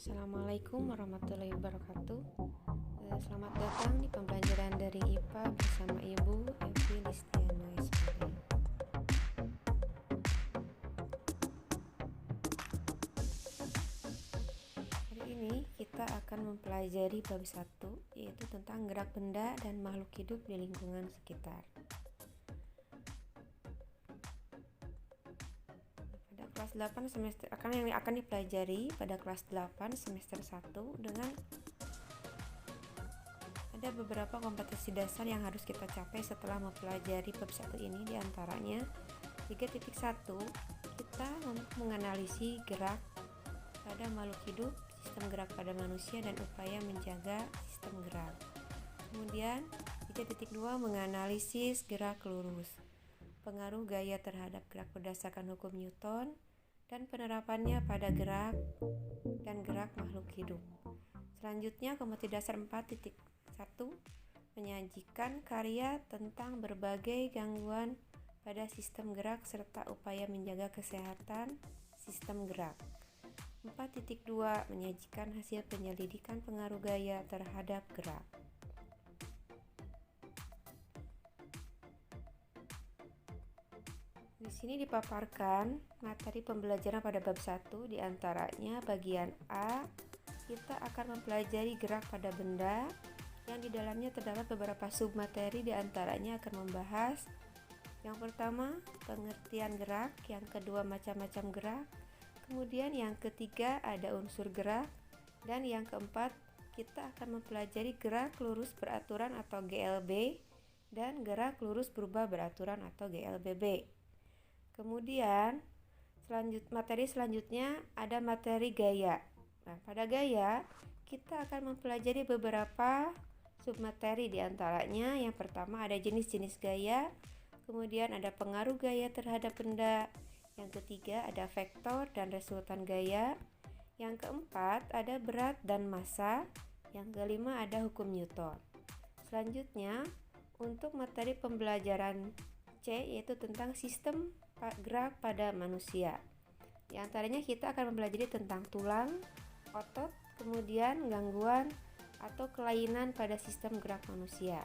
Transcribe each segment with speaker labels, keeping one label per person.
Speaker 1: Assalamualaikum warahmatullahi wabarakatuh. Selamat datang di pembelajaran dari IPA bersama Ibu Evi Listiana SPD. Hari ini kita akan mempelajari bab 1, yaitu tentang gerak benda dan makhluk hidup di lingkungan sekitar. Kelas 8 semester yang akan dipelajari pada kelas 8 semester 1 dengan ada beberapa kompetensi dasar yang harus kita capai setelah mempelajari bab 1 ini, diantaranya 3.1 kita menganalisis gerak pada makhluk hidup, sistem gerak pada manusia dan upaya menjaga sistem gerak. Kemudian 3.2 menganalisis gerak lurus, pengaruh gaya terhadap gerak berdasarkan hukum Newton dan penerapannya pada gerak dan gerak makhluk hidup. Selanjutnya kompetensi dasar 4.1 menyajikan karya tentang berbagai gangguan pada sistem gerak serta upaya menjaga kesehatan sistem gerak. 4.2 menyajikan hasil penyelidikan pengaruh gaya terhadap gerak. Di sini dipaparkan materi pembelajaran pada bab 1, diantaranya bagian A, kita akan mempelajari gerak pada benda yang di dalamnya terdapat beberapa submateri, diantaranya akan membahas yang pertama pengertian gerak, yang kedua macam-macam gerak, kemudian yang ketiga ada unsur gerak, dan yang keempat kita akan mempelajari gerak lurus beraturan atau GLB dan gerak lurus berubah beraturan atau GLBB. Kemudian materi selanjutnya ada materi gaya. Nah, pada gaya kita akan mempelajari beberapa submateri, diantaranya yang pertama ada jenis-jenis gaya, kemudian ada pengaruh gaya terhadap benda, yang ketiga ada vektor dan resultan gaya, yang keempat ada berat dan massa, yang kelima ada hukum Newton. Selanjutnya untuk materi pembelajaran C yaitu tentang sistem gerak pada manusia. Di antaranya kita akan mempelajari tentang tulang, otot, kemudian gangguan atau kelainan pada sistem gerak manusia.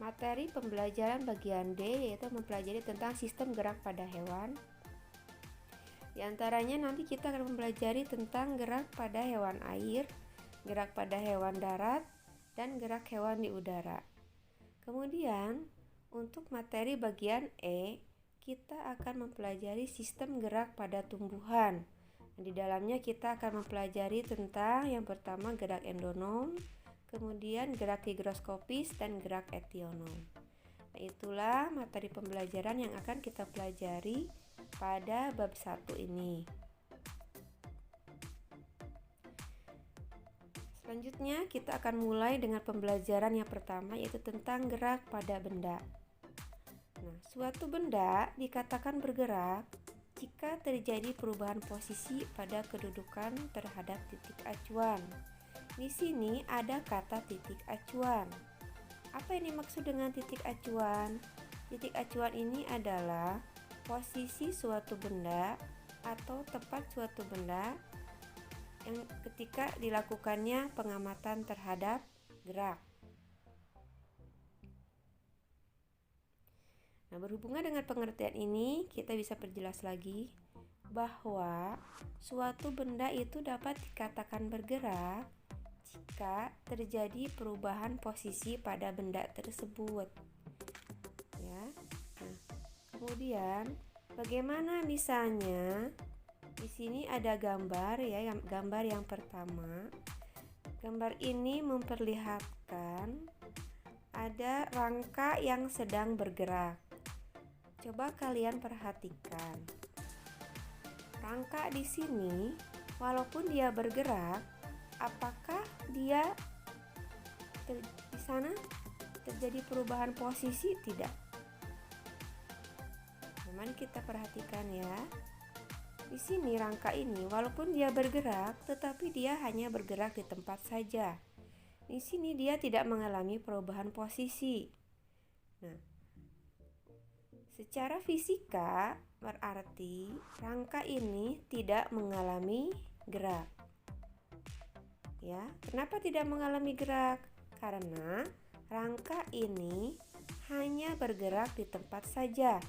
Speaker 1: Materi pembelajaran bagian D yaitu mempelajari tentang sistem gerak pada hewan. Di antaranya nanti kita akan mempelajari tentang gerak pada hewan air, gerak pada hewan darat, dan gerak hewan di udara. Kemudian untuk materi bagian E, kita akan mempelajari sistem gerak pada tumbuhan. Di dalamnya kita akan mempelajari tentang yang pertama gerak endonom, kemudian gerak higroskopis dan gerak etionom. Nah, itulah materi pembelajaran yang akan kita pelajari pada bab 1 ini. Selanjutnya kita akan mulai dengan pembelajaran yang pertama, yaitu tentang gerak pada benda. Nah, suatu benda dikatakan bergerak jika terjadi perubahan posisi pada kedudukan terhadap titik acuan. Di sini ada kata titik acuan. Apa yang dimaksud dengan titik acuan? Titik acuan ini adalah posisi suatu benda atau tempat suatu benda yang ketika dilakukannya pengamatan terhadap gerak. Nah, berhubungan dengan pengertian ini, kita bisa perjelas lagi bahwa suatu benda itu dapat dikatakan bergerak jika terjadi perubahan posisi pada benda tersebut. Ya. Nah, kemudian bagaimana misalnya? Di sini ada gambar ya, gambar yang pertama. Gambar ini memperlihatkan ada rangka yang sedang bergerak. Coba kalian perhatikan. Rangka di sini walaupun dia bergerak, apakah dia di sana terjadi perubahan posisi? Tidak. Mari kita perhatikan ya. Di sini rangka ini walaupun dia bergerak, tetapi dia hanya bergerak di tempat saja. Di sini dia tidak mengalami perubahan posisi. Nah, secara fisika berarti rangka ini tidak mengalami gerak. Ya, kenapa tidak mengalami gerak? Karena rangka ini hanya bergerak di tempat saja.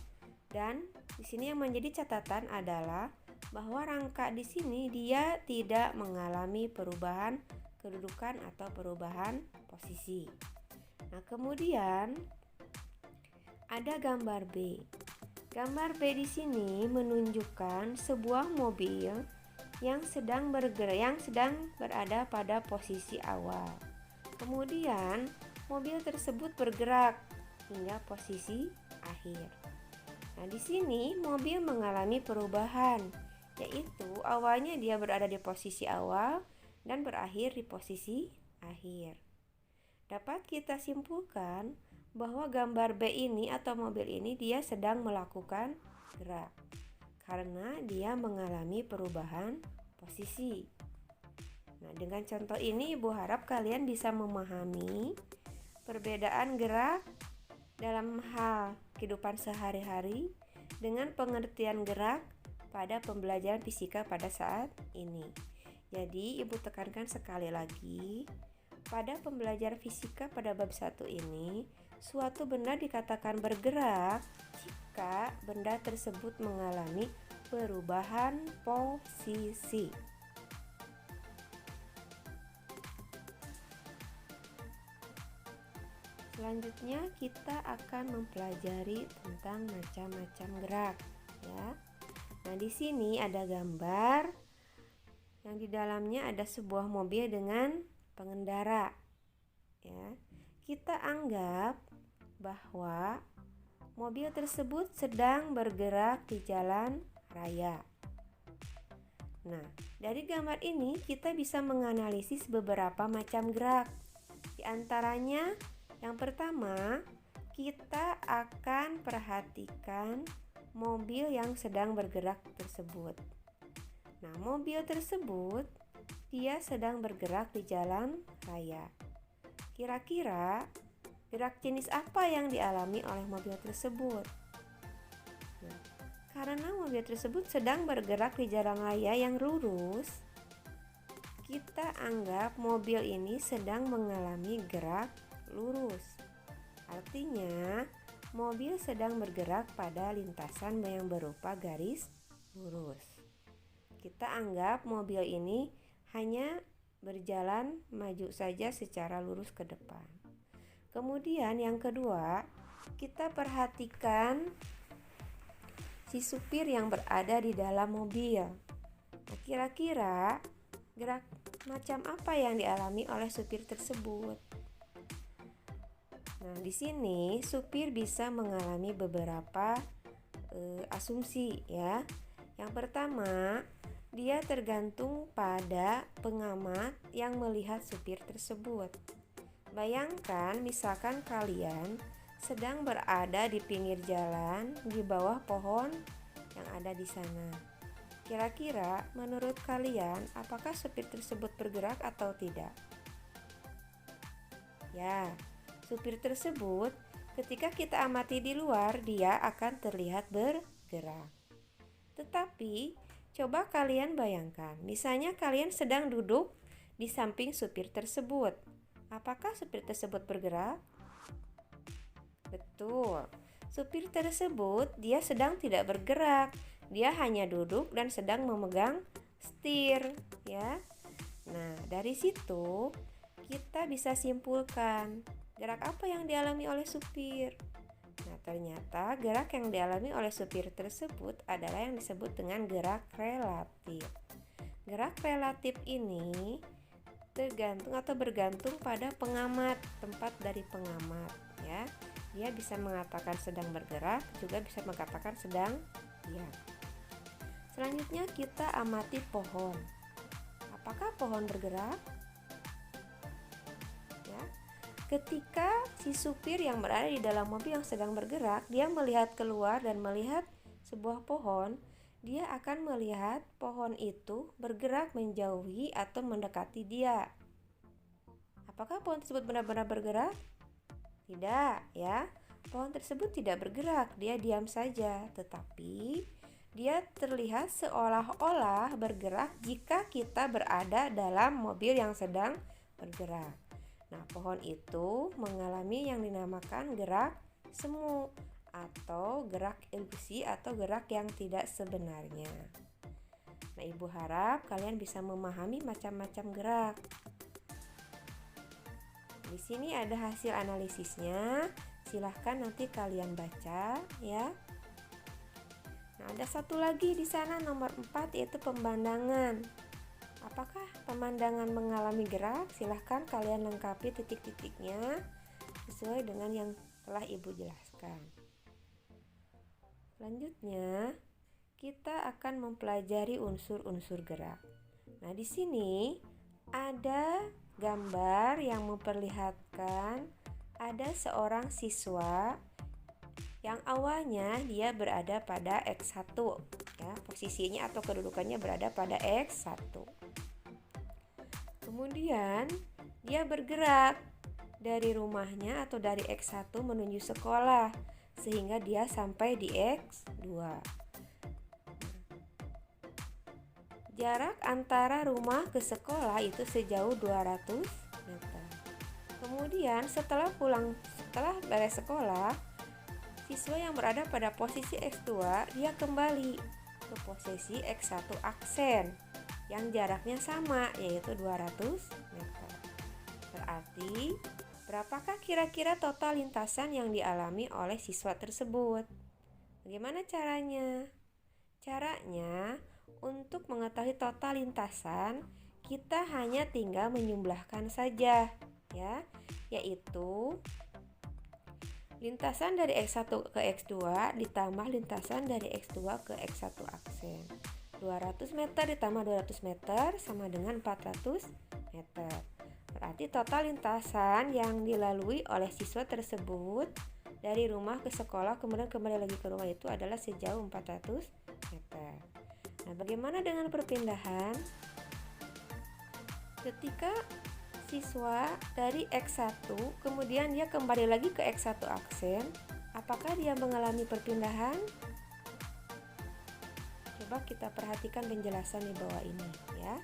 Speaker 1: Dan di sini yang menjadi catatan adalah bahwa rangka di sini dia tidak mengalami perubahan kedudukan atau perubahan posisi. Nah, kemudian ada gambar B. Gambar B di sini menunjukkan sebuah mobil yang sedang bergerak, yang sedang berada pada posisi awal. Kemudian mobil tersebut bergerak hingga posisi akhir. Nah, di sini mobil mengalami perubahan, yaitu awalnya dia berada di posisi awal dan berakhir di posisi akhir. Dapat kita simpulkan bahwa gambar B ini atau mobil ini dia sedang melakukan gerak karena dia mengalami perubahan posisi. Nah, dengan contoh ini Ibu harap kalian bisa memahami perbedaan gerak dalam hal kehidupan sehari-hari dengan pengertian gerak pada pembelajaran fisika pada saat ini. Jadi, Ibu tekankan sekali lagi, pada pembelajaran fisika pada bab 1 ini, suatu benda dikatakan bergerak jika benda tersebut mengalami perubahan posisi. Selanjutnya kita akan mempelajari tentang macam-macam gerak, ya. Nah, di sini ada gambar yang di dalamnya ada sebuah mobil dengan pengendara, ya. Kita anggap bahwa mobil tersebut sedang bergerak di jalan raya. Nah, dari gambar ini kita bisa menganalisis beberapa macam gerak. Di antaranya, yang pertama, kita akan perhatikan mobil yang sedang bergerak tersebut. Nah, mobil tersebut dia sedang bergerak di jalan raya. Kira-kira gerak jenis apa yang dialami oleh mobil tersebut? Nah, karena mobil tersebut sedang bergerak di jalan raya yang lurus, kita anggap mobil ini sedang mengalami gerak lurus. Artinya, mobil sedang bergerak pada lintasan yang berupa garis lurus. Kita anggap mobil ini hanya berjalan maju saja secara lurus ke depan. Kemudian yang kedua, kita perhatikan si supir yang berada di dalam mobil. Nah, kira-kira gerak macam apa yang dialami oleh supir tersebut? Nah, di sini supir bisa mengalami beberapa asumsi, ya. Yang pertama, dia tergantung pada pengamat yang melihat supir tersebut. Bayangkan misalkan kalian sedang berada di pinggir jalan di bawah pohon yang ada di sana. Kira-kira menurut kalian apakah supir tersebut bergerak atau tidak? Ya, supir tersebut ketika kita amati di luar dia akan terlihat bergerak. Tetapi coba kalian bayangkan, misalnya kalian sedang duduk di samping supir tersebut. Apakah supir tersebut bergerak? Betul. Supir tersebut dia sedang tidak bergerak. Dia hanya duduk dan sedang memegang setir, ya. Nah, dari situ kita bisa simpulkan gerak apa yang dialami oleh supir. Nah, ternyata gerak yang dialami oleh supir tersebut adalah yang disebut dengan gerak relatif. Gerak relatif ini bergantung pada pengamat, tempat dari pengamat, ya. Dia bisa mengatakan sedang bergerak, juga bisa mengatakan sedang diam. Selanjutnya kita amati pohon. Apakah pohon bergerak? Ya. Ketika si supir yang berada di dalam mobil yang sedang bergerak, dia melihat keluar dan melihat sebuah pohon, dia akan melihat pohon itu bergerak menjauhi atau mendekati dia. Apakah pohon tersebut benar-benar bergerak? Tidak, ya. Pohon tersebut tidak bergerak, dia diam saja. Tetapi dia terlihat seolah-olah bergerak jika kita berada dalam mobil yang sedang bergerak. Nah, pohon itu mengalami yang dinamakan gerak semu atau gerak ilusi atau gerak yang tidak sebenarnya. Nah, Ibu harap kalian bisa memahami macam-macam gerak. Di sini ada hasil analisisnya. Silahkan nanti kalian baca ya. Nah, ada satu lagi di sana nomor 4 yaitu pemandangan. Apakah pemandangan mengalami gerak? Silahkan kalian lengkapi titik-titiknya sesuai dengan yang telah Ibu jelaskan. Selanjutnya, kita akan mempelajari unsur-unsur gerak. Nah, di sini ada gambar yang memperlihatkan ada seorang siswa yang awalnya dia berada pada X1 ya, posisinya atau kedudukannya berada pada X1. Kemudian dia bergerak dari rumahnya atau dari X1 menuju sekolah sehingga dia sampai di X2. Jarak antara rumah ke sekolah itu sejauh 200 meter. Kemudian setelah beres sekolah, siswa yang berada pada posisi X2 dia kembali ke posisi X1 aksen yang jaraknya sama yaitu 200 meter. Berarti berapakah kira-kira total lintasan yang dialami oleh siswa tersebut? Bagaimana caranya? Caranya, untuk mengetahui total lintasan, kita hanya tinggal menjumlahkan saja ya, yaitu lintasan dari X1 ke X2 ditambah lintasan dari X2 ke X1 aksen. 200 meter ditambah 200 meter sama dengan 400 meter. Berarti total lintasan yang dilalui oleh siswa tersebut dari rumah ke sekolah kemudian kembali lagi ke rumah itu adalah sejauh 400 meter. Nah, bagaimana dengan perpindahan? Ketika siswa dari X1 kemudian dia kembali lagi ke X1 aksen, apakah dia mengalami perpindahan? Coba kita perhatikan penjelasan di bawah ini ya.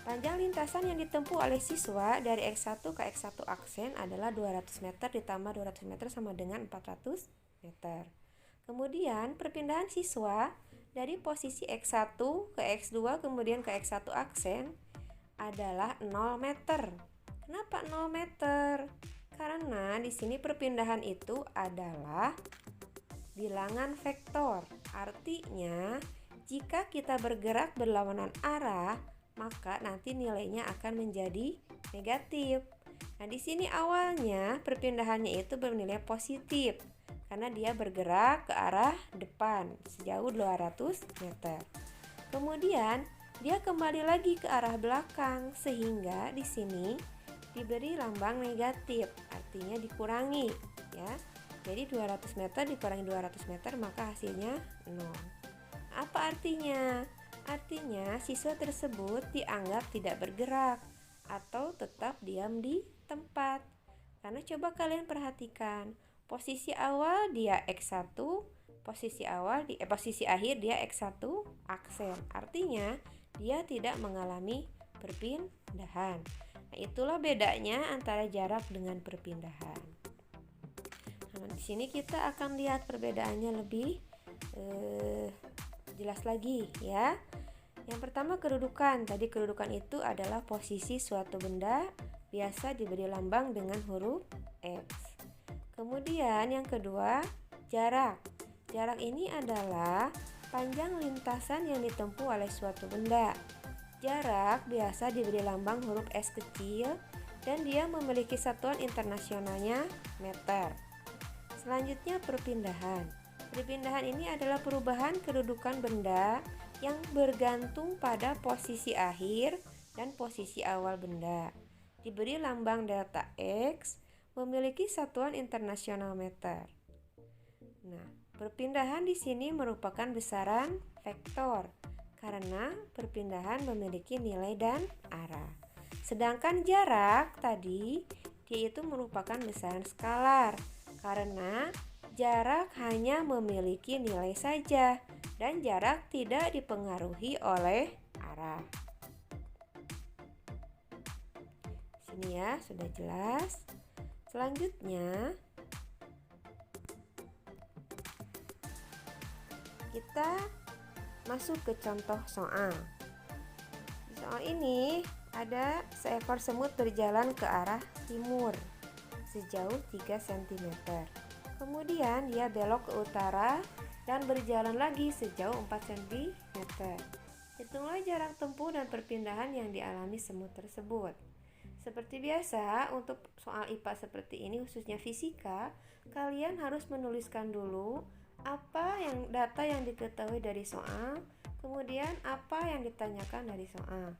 Speaker 1: Panjang lintasan yang ditempuh oleh siswa dari X1 ke X1 aksen adalah 200 meter ditambah 200 meter sama dengan 400 meter. Kemudian perpindahan siswa dari posisi X1 ke X2 kemudian ke X1 aksen adalah 0 meter. Kenapa 0 meter? Karena di sini perpindahan itu adalah bilangan vektor. Artinya, jika kita bergerak berlawanan arah, maka nanti nilainya akan menjadi negatif. Nah, di sini awalnya perpindahannya itu bernilai positif karena dia bergerak ke arah depan sejauh 200 meter. Kemudian dia kembali lagi ke arah belakang sehingga di sini diberi lambang negatif, artinya dikurangi ya. Jadi 200 meter dikurangi 200 meter maka hasilnya 0. Apa artinya? Artinya siswa tersebut dianggap tidak bergerak atau tetap diam di tempat. Karena coba kalian perhatikan, posisi awal dia X1, posisi akhir dia X1 aksen. Artinya dia tidak mengalami perpindahan. Nah, itulah bedanya antara jarak dengan perpindahan. Nah, di sini kita akan lihat perbedaannya lebih jelas lagi ya. Yang pertama kedudukan. Tadi kedudukan itu adalah posisi suatu benda biasa diberi lambang dengan huruf X. Kemudian yang kedua jarak. Jarak ini adalah panjang lintasan yang ditempuh oleh suatu benda. Jarak biasa diberi lambang huruf S kecil dan dia memiliki satuan internasionalnya meter. Selanjutnya perpindahan. Perpindahan ini adalah perubahan kedudukan benda yang bergantung pada posisi akhir dan posisi awal benda. Diberi lambang delta X, memiliki satuan internasional meter. Nah, perpindahan di sini merupakan besaran vektor karena perpindahan memiliki nilai dan arah. Sedangkan jarak tadi dia itu merupakan besaran skalar karena jarak hanya memiliki nilai saja, dan jarak tidak dipengaruhi oleh arah. Sini ya, sudah jelas. Selanjutnya kita masuk ke contoh soal. Di soal ini ada seekor semut berjalan ke arah timur sejauh 3 cm. Kemudian dia belok ke utara dan berjalan lagi sejauh 4 cm. Hitunglah jarak tempuh dan perpindahan yang dialami semut tersebut. Seperti biasa, untuk soal IPA seperti ini, khususnya fisika, kalian harus menuliskan dulu data yang diketahui dari soal, kemudian apa yang ditanyakan dari soal.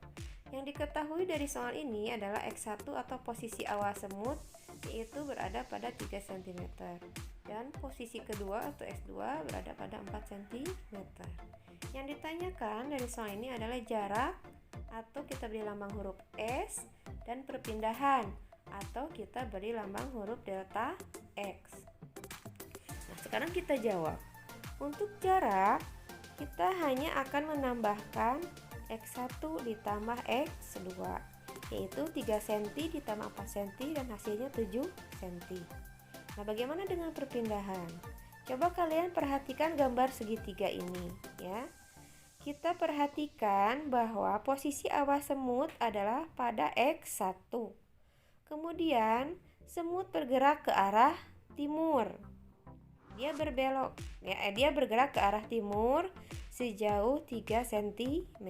Speaker 1: Yang diketahui dari soal ini adalah X1 atau posisi awal semut, yaitu berada pada 3 cm, dan posisi kedua atau X2 berada pada 4 cm. Yang ditanyakan dari soal ini adalah jarak, atau kita beri lambang huruf S, dan perpindahan, atau kita beri lambang huruf delta X. Nah, sekarang kita jawab. Untuk jarak, kita hanya akan menambahkan X1 ditambah X2, yaitu 3 cm ditambah 4 cm dan hasilnya 7 cm. Nah, bagaimana dengan perpindahan? Coba kalian perhatikan gambar segitiga ini ya. Kita perhatikan bahwa posisi awal semut adalah pada X1. Kemudian semut bergerak ke arah timur. Dia berbelok ya, dia bergerak ke arah timur sejauh 3 cm.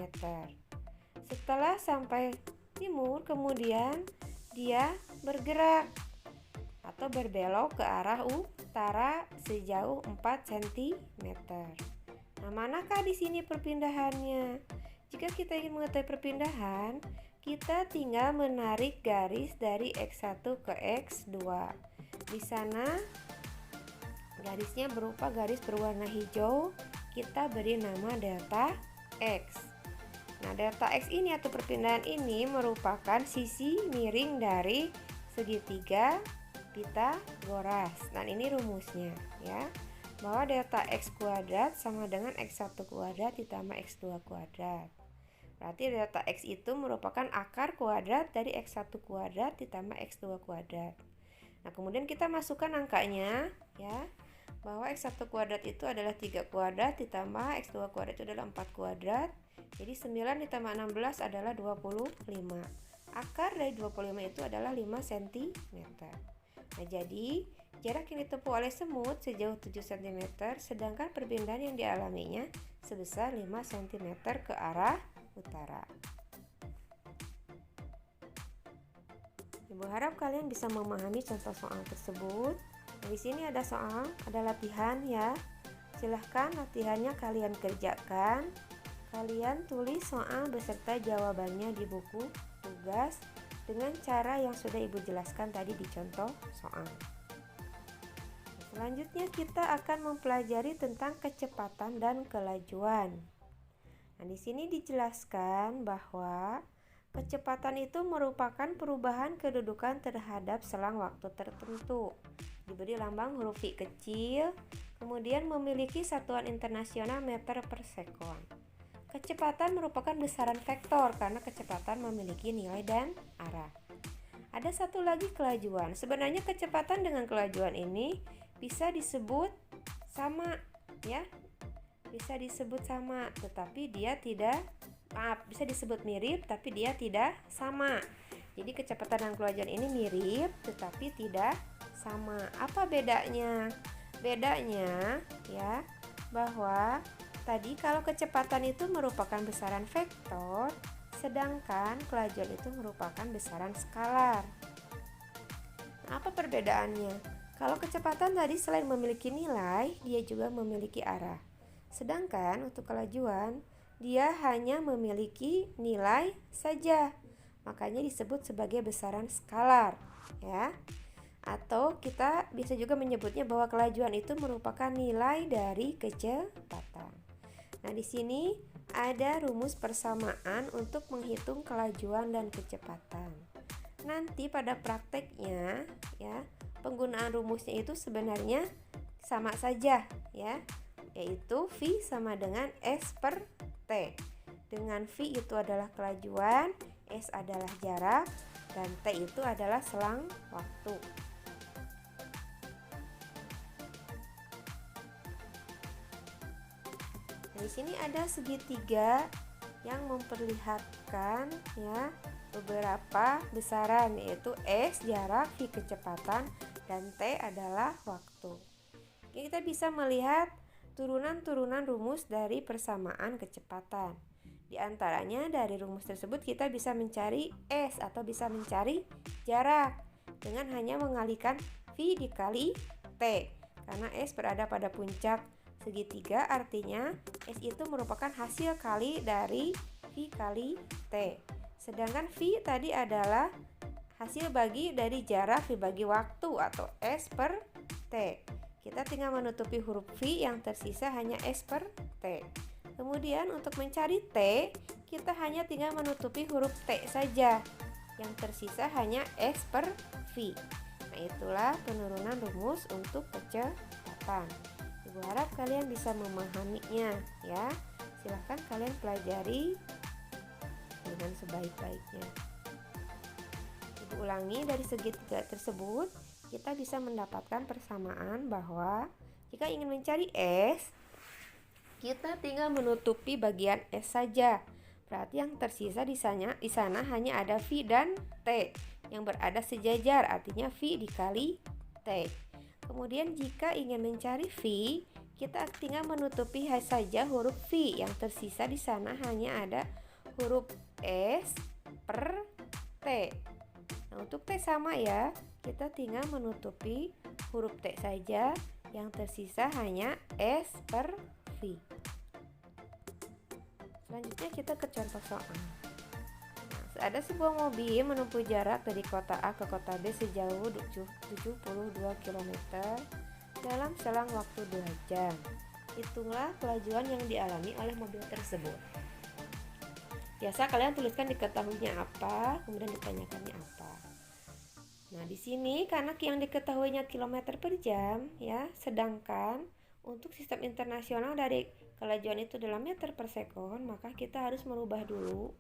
Speaker 1: Setelah sampai timur, kemudian dia bergerak atau berbelok ke arah utara sejauh 4 cm. Nah, manakah di sini perpindahannya? Jika kita ingin mengetahui perpindahan, kita tinggal menarik garis dari X1 ke X2. Di sana garisnya berupa garis berwarna hijau, kita beri nama delta X. Nah, delta X ini atau perpindahan ini merupakan sisi miring dari segitiga Pitagoras. Nah, ini rumusnya ya. Bahwa delta X kuadrat sama dengan X1 kuadrat ditambah X2 kuadrat. Berarti delta X itu merupakan akar kuadrat dari X1 kuadrat ditambah X2 kuadrat. Nah, kemudian kita masukkan angkanya ya. Bahwa X1 kuadrat itu adalah 3 kuadrat ditambah X2 kuadrat itu adalah 4 kuadrat. Jadi 9 ditambah 16 adalah 25. Akar dari 25 itu adalah 5 cm. Nah, jadi jarak yang ditempuh oleh semut sejauh 7 cm, sedangkan perpindahan yang dialaminya sebesar 5 cm ke arah utara. Ibu harap kalian bisa memahami contoh soal tersebut. Di sini ada soal, ada latihan ya. Silahkan latihannya kalian kerjakan. Kalian tulis soal beserta jawabannya di buku tugas dengan cara yang sudah Ibu jelaskan tadi di contoh soal. Selanjutnya kita akan mempelajari tentang kecepatan dan kelajuan. Nah, di sini dijelaskan bahwa kecepatan itu merupakan perubahan kedudukan terhadap selang waktu tertentu. Diberi lambang huruf V kecil, kemudian memiliki satuan internasional meter per sekon. Kecepatan merupakan besaran vektor karena kecepatan memiliki nilai dan arah. Ada satu lagi kelajuan. Sebenarnya kecepatan dengan kelajuan ini bisa disebut sama ya. Bisa disebut sama, tetapi dia tidak bisa disebut mirip tapi dia tidak sama. Jadi kecepatan dan kelajuan ini mirip tetapi tidak sama. Apa bedanya? Bedanya ya bahwa tadi kalau kecepatan itu merupakan besaran vektor, sedangkan kelajuan itu merupakan besaran skalar. Nah, apa perbedaannya? Kalau kecepatan tadi selain memiliki nilai, dia juga memiliki arah. Sedangkan untuk kelajuan, dia hanya memiliki nilai saja. Makanya disebut sebagai besaran skalar, ya. Atau kita bisa juga menyebutnya bahwa kelajuan itu merupakan nilai dari kecepatan. Nah, di sini ada rumus persamaan untuk menghitung kelajuan dan kecepatan. Nanti pada prakteknya, ya, penggunaan rumusnya itu sebenarnya sama saja, ya. yaitu V sama dengan S per T. Dengan V itu adalah kelajuan, S adalah jarak, dan T itu adalah selang waktu. Nah, di sini ada segitiga yang memperlihatkan ya beberapa besaran, yaitu S jarak, V kecepatan, dan T adalah waktu. Oke, kita bisa melihat turunan-turunan rumus dari persamaan kecepatan. Di antaranya dari rumus tersebut kita bisa mencari S atau bisa mencari jarak dengan hanya mengalihkan V dikali T. Karena S berada pada puncak segitiga, artinya S itu merupakan hasil kali dari V kali T. Sedangkan V tadi adalah hasil bagi dari jarak V bagi waktu atau S per T. Kita tinggal menutupi huruf V, yang tersisa hanya S per T. Kemudian untuk mencari T, kita hanya tinggal menutupi huruf T saja. Yang tersisa hanya S per V. Nah, itulah penurunan rumus untuk kecepatan. Ibu harap kalian bisa memahaminya ya. Silahkan kalian pelajari dengan sebaik-baiknya. Ibu ulangi, dari segitiga tersebut kita bisa mendapatkan persamaan bahwa jika ingin mencari S, kita tinggal menutupi bagian S saja. Berarti yang tersisa di sana hanya ada V dan T yang berada sejajar, artinya V dikali T. Kemudian jika ingin mencari V, kita tinggal menutupi saja huruf V. Yang tersisa di sana hanya ada huruf S per T. Nah, untuk T sama ya, kita tinggal menutupi huruf T saja. Yang tersisa hanya S per V. Selanjutnya kita ke contoh soal. Nah, ada sebuah mobil menempuh jarak dari kota A ke kota B sejauh 72 km dalam selang waktu 2 jam. Hitunglah kelajuan yang dialami oleh mobil tersebut. Biasa kalian tuliskan diketahuinya apa, kemudian ditanyakannya apa. Nah, di sini karena yang diketahuinya kilometer per jam ya, sedangkan untuk sistem internasional dari kelajuan itu dalam meter per sekon, maka kita harus merubah dulu.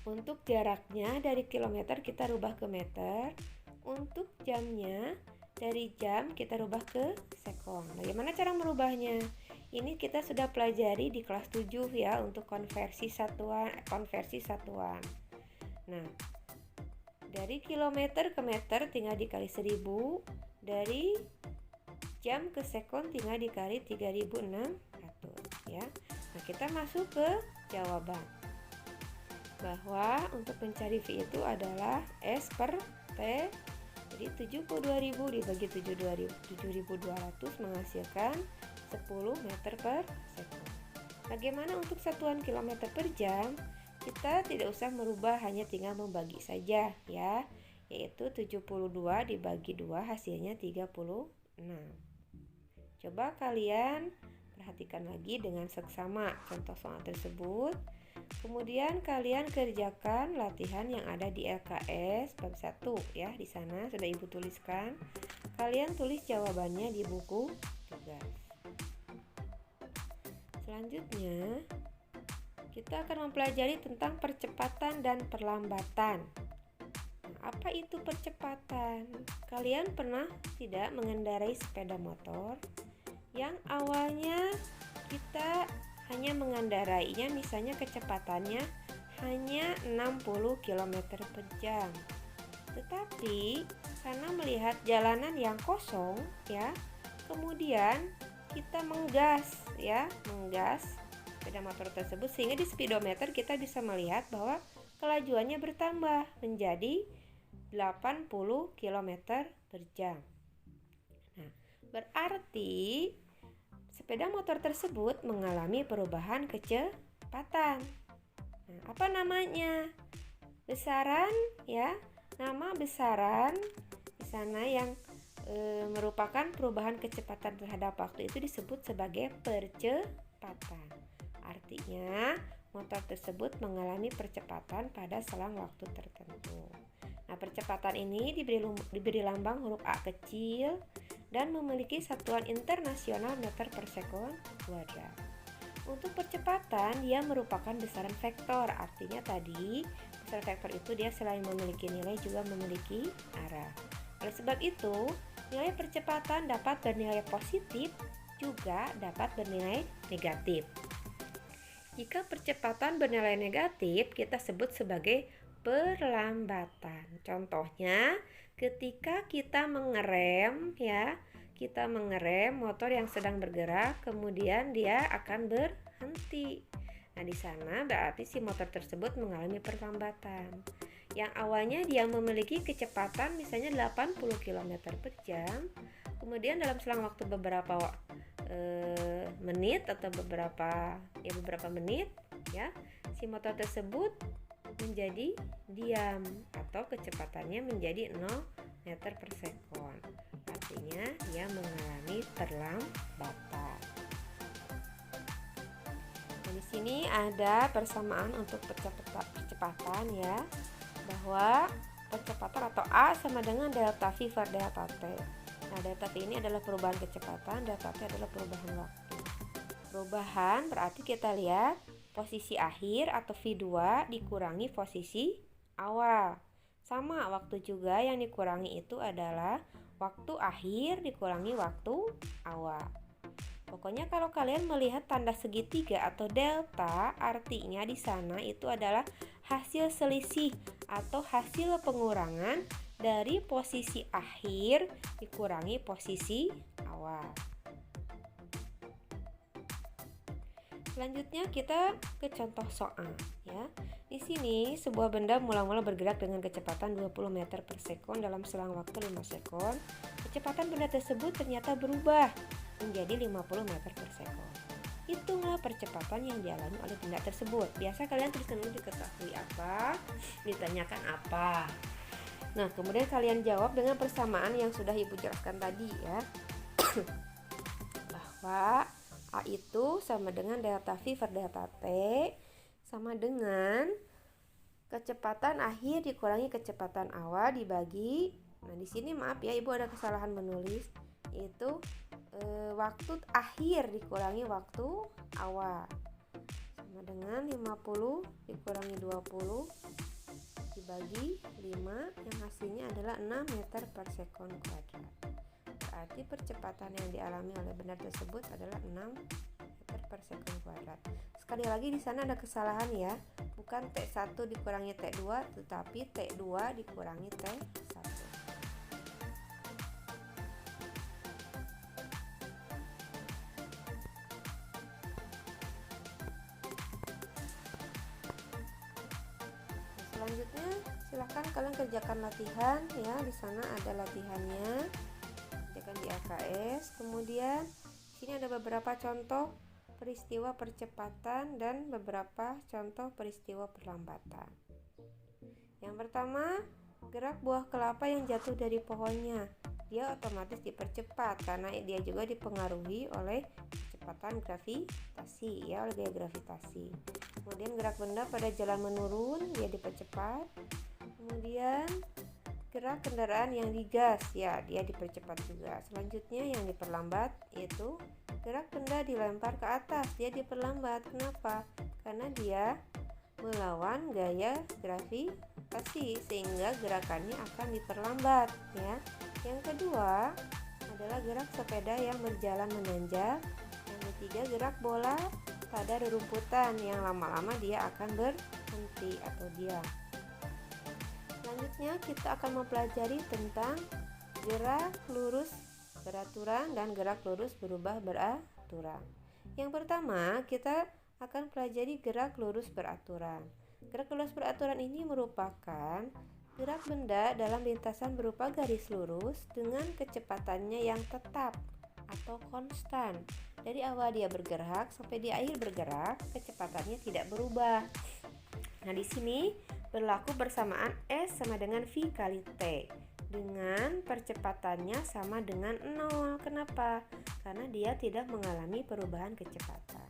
Speaker 1: Untuk jaraknya dari kilometer kita rubah ke meter. Untuk jamnya dari jam kita rubah ke sekon. Bagaimana cara merubahnya? Ini kita sudah pelajari di kelas 7 ya, untuk konversi satuan. Nah, dari kilometer ke meter tinggal dikali 1000, dari jam ke sekon tinggal dikali 3600 ya. Nah, kita masuk ke jawaban bahwa untuk mencari V itu adalah S per T. Jadi 72.000 dibagi 7.200 menghasilkan 10 meter per sekon. Bagaimana untuk satuan kilometer per jam? Kita tidak usah merubah, hanya tinggal membagi saja ya, yaitu 72 dibagi 2 hasilnya 36. Coba kalian perhatikan lagi dengan seksama contoh soal tersebut. Kemudian kalian kerjakan latihan yang ada di LKS bab 1 ya. Di sana sudah Ibu tuliskan. Kalian tulis jawabannya di buku tugas. Selanjutnya kita akan mempelajari tentang percepatan dan perlambatan. Apa itu percepatan? Kalian pernah tidak mengendarai sepeda motor yang awalnya kita hanya mengendarainya, misalnya kecepatannya hanya 60 km per jam. Tetapi karena melihat jalanan yang kosong ya, kemudian kita menggas sepeda motor tersebut, sehingga di speedometer kita bisa melihat bahwa kelajuannya bertambah menjadi 80 km per jam. Nah, berarti sepeda motor tersebut mengalami perubahan kecepatan. Nah, apa namanya? Besaran ya. Nama besaran di sana yang merupakan perubahan kecepatan terhadap waktu itu disebut sebagai percepatan. Artinya, motor tersebut mengalami percepatan pada selang waktu tertentu. Nah, percepatan ini diberi lambang huruf A kecil dan memiliki satuan internasional meter per sekon kuadrat. Untuk percepatan, dia merupakan besaran vektor, artinya tadi besaran vektor itu dia selain memiliki nilai juga memiliki arah. Oleh sebab itu, nilai percepatan dapat bernilai positif juga dapat bernilai negatif. Jika percepatan bernilai negatif, kita sebut sebagai perlambatan. Contohnya, ketika kita mengerem motor yang sedang bergerak, kemudian dia akan berhenti. Nah, di sana berarti si motor tersebut mengalami perlambatan. Yang awalnya dia memiliki kecepatan misalnya 80 km per jam, kemudian dalam selang waktu beberapa menit atau beberapa menit ya, si motor tersebut menjadi diam atau kecepatannya menjadi 0 meter per sekon. Artinya dia mengalami perlambatan. Nah, di sini ada persamaan untuk percepatan ya, bahwa percepatan atau A sama dengan delta V per delta T. Nah, delta V ini adalah perubahan kecepatan, delta T adalah perubahan waktu. Perubahan berarti kita lihat posisi akhir atau V2 dikurangi posisi awal. Sama waktu juga yang dikurangi itu adalah waktu akhir dikurangi waktu awal. Pokoknya kalau kalian melihat tanda segitiga atau delta, artinya di sana itu adalah hasil selisih atau hasil pengurangan dari posisi akhir dikurangi posisi awal. Selanjutnya kita ke contoh soal ya. Di sini sebuah benda mula-mula bergerak dengan kecepatan 20 meter per sekon dalam selang waktu 5 sekon. Kecepatan benda tersebut ternyata berubah menjadi 50 meter per sekon. Hitunglah percepatan yang dialami oleh benda tersebut. Biasa kalian tuliskan dulu diketahui apa, ditanyakan apa. Nah, kemudian kalian jawab dengan persamaan yang sudah Ibu jelaskan tadi ya. Bahwa A itu sama dengan delta V per delta T sama dengan kecepatan akhir dikurangi kecepatan awal dibagi. Nah, di sini maaf ya, Ibu ada kesalahan menulis. Itu waktu akhir dikurangi waktu awal. Sama dengan 50 dikurangi 20 dibagi 5 yang hasilnya adalah 6 meter per sekon kuadrat. Berarti percepatan yang dialami oleh benda tersebut adalah 6 meter per sekon kuadrat. Sekali lagi di sana ada kesalahan ya. Bukan T1 dikurangi T2 tetapi T2 dikurangi T1. Selanjutnya silahkan kalian kerjakan latihan ya. Di sana ada latihannya. Kerjakan di LKS. Kemudian di sini ada beberapa contoh peristiwa percepatan dan beberapa contoh peristiwa perlambatan. Yang pertama, gerak buah kelapa yang jatuh dari pohonnya. Dia otomatis dipercepat karena dia juga dipengaruhi oleh kecepatan gravitasi ya, oleh gaya gravitasi. Kemudian gerak benda pada jalan menurun, dia dipercepat. Kemudian gerak kendaraan yang digas, ya dia dipercepat juga. Selanjutnya yang diperlambat yaitu gerak benda dilempar ke atas, dia diperlambat. Kenapa? Karena dia melawan gaya gravitasi sehingga gerakannya akan diperlambat ya. Yang kedua adalah gerak sepeda yang berjalan menanjak. Yang ketiga gerak bola pada rerumputan yang lama-lama dia akan berhenti atau diam. Selanjutnya kita akan mempelajari tentang gerak lurus beraturan dan gerak lurus berubah beraturan. Yang pertama kita akan pelajari gerak lurus beraturan. Gerak lurus beraturan ini merupakan gerak benda dalam lintasan berupa garis lurus dengan kecepatannya yang tetap atau konstan. Dari awal dia bergerak sampai di akhir bergerak, kecepatannya tidak berubah. Nah, di sini berlaku persamaan S sama dengan V kali T dengan percepatannya sama dengan 0. Kenapa? Karena dia tidak mengalami perubahan kecepatan.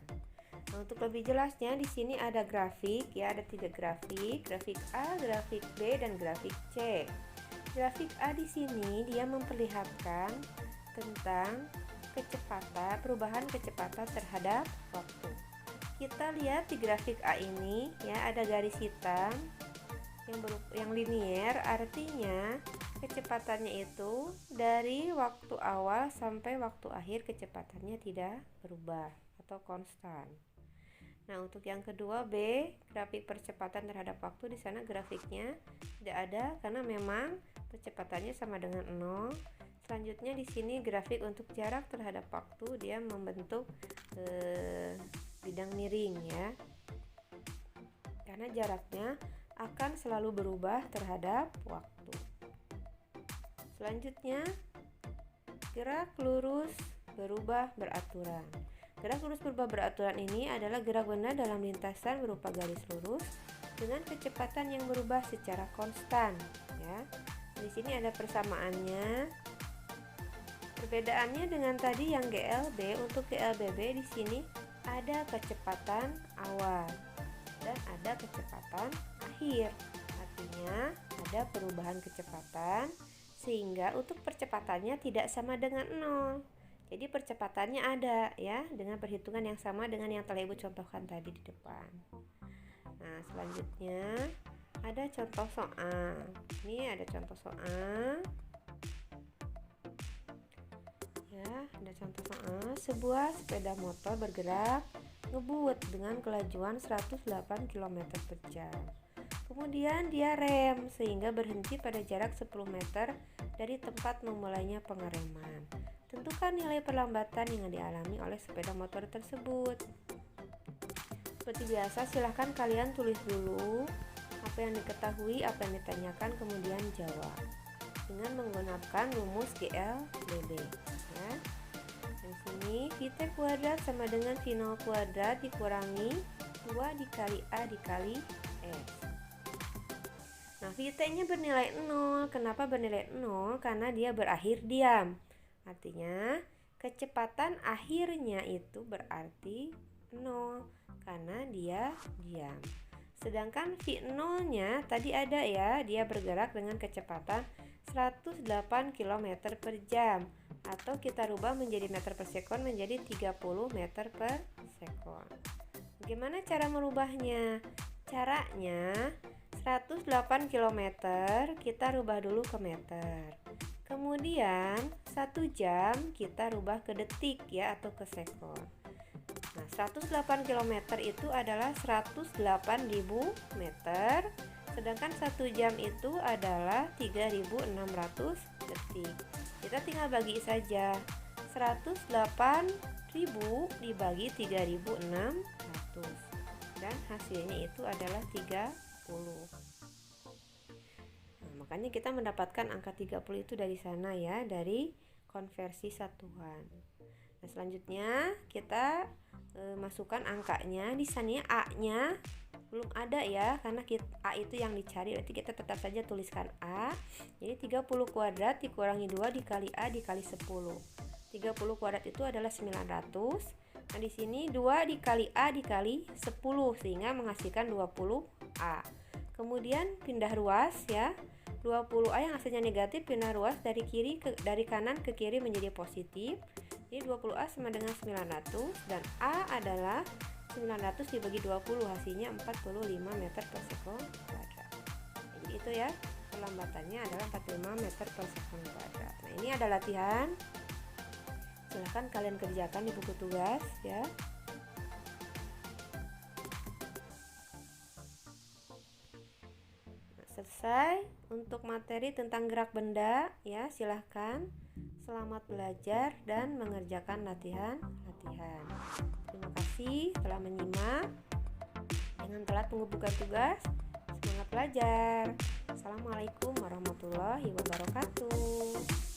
Speaker 1: Nah, untuk lebih jelasnya di sini ada grafik ya, ada 3 grafik A, grafik B dan grafik C. Grafik A di sini dia memperlihatkan tentang perubahan kecepatan terhadap waktu. Kita lihat di grafik A ini ya, ada garis hitam yang linier, artinya kecepatannya itu dari waktu awal sampai waktu akhir kecepatannya tidak berubah atau konstan. Nah, untuk yang kedua B, grafik percepatan terhadap waktu, di sana grafiknya tidak ada karena memang percepatannya sama dengan 0. Selanjutnya di sini grafik untuk jarak terhadap waktu, dia membentuk bidang miring ya. Karena jaraknya akan selalu berubah terhadap waktu. Selanjutnya, gerak lurus berubah beraturan. Gerak lurus berubah beraturan ini adalah gerak benda dalam lintasan berupa garis lurus dengan kecepatan yang berubah secara konstan ya. Di sini ada persamaannya. Perbedaannya dengan tadi yang GLB, untuk GLBB di sini ada kecepatan awal dan ada kecepatan akhir. Artinya ada perubahan kecepatan sehingga untuk percepatannya tidak sama dengan 0. Jadi percepatannya ada ya, dengan perhitungan yang sama dengan yang telah Ibu contohkan tadi di depan. Nah, selanjutnya ada contoh soal. Ini ada contoh soal. Ya, ada contoh soal. Sebuah sepeda motor bergerak ngebut dengan kelajuan 108 km per jam. Kemudian dia rem sehingga berhenti pada jarak 10 meter dari tempat memulainya pengereman. Tentukan nilai perlambatan yang dialami oleh sepeda motor tersebut. Seperti biasa, silahkan kalian tulis dulu apa yang diketahui, apa yang ditanyakan, kemudian jawab dengan menggunakan rumus GLBB ya. Di sini VT kuadrat sama dengan V0 kuadrat dikurangi 2 dikali A dikali S. Nah, VT-nya bernilai 0. Kenapa bernilai 0? Karena dia berakhir diam. Artinya kecepatan akhirnya itu berarti 0 karena dia diam. Sedangkan V0-nya tadi ada ya, dia bergerak dengan kecepatan 108 km per jam, atau kita rubah menjadi meter per sekon menjadi 30 meter per sekon. Bagaimana cara merubahnya? Caranya 108 km kita rubah dulu ke meter. Kemudian 1 jam kita rubah ke detik ya, atau ke sekon. Nah, 108 km itu adalah 108.000 meter, sedangkan 1 jam itu adalah 3.600 detik. Kita tinggal bagi saja. 108.000 dibagi 3.600 dan hasilnya itu adalah 30. Makanya kita mendapatkan angka 30 itu dari sana ya, dari konversi satuan. Nah, selanjutnya kita masukkan angkanya. Di sana A-nya belum ada ya, karena A itu yang dicari, berarti kita tetap saja tuliskan A. Jadi 30 kuadrat dikurangi 2 dikali A dikali 10. 30 kuadrat itu adalah 900. Nah, di sini 2 dikali A dikali 10 sehingga menghasilkan 20A. Kemudian pindah ruas ya. 20A yang hasilnya negatif pindah ruas dari kanan ke kiri menjadi positif. Jadi 20A sama dengan 900 dan A adalah 900 dibagi 20, hasilnya 45 meter per sekon kuadrat. Jadi itu ya, perlambatannya adalah 45 meter per sekon kuadrat. Nah, ini ada latihan. Silahkan kalian kerjakan di buku tugas ya. Selesai untuk materi tentang gerak benda ya, silahkan. Selamat belajar dan mengerjakan latihan-latihan. Terima kasih telah menyimak. Jangan telat mengumpulkan tugas. Semangat belajar. Assalamualaikum warahmatullahi wabarakatuh.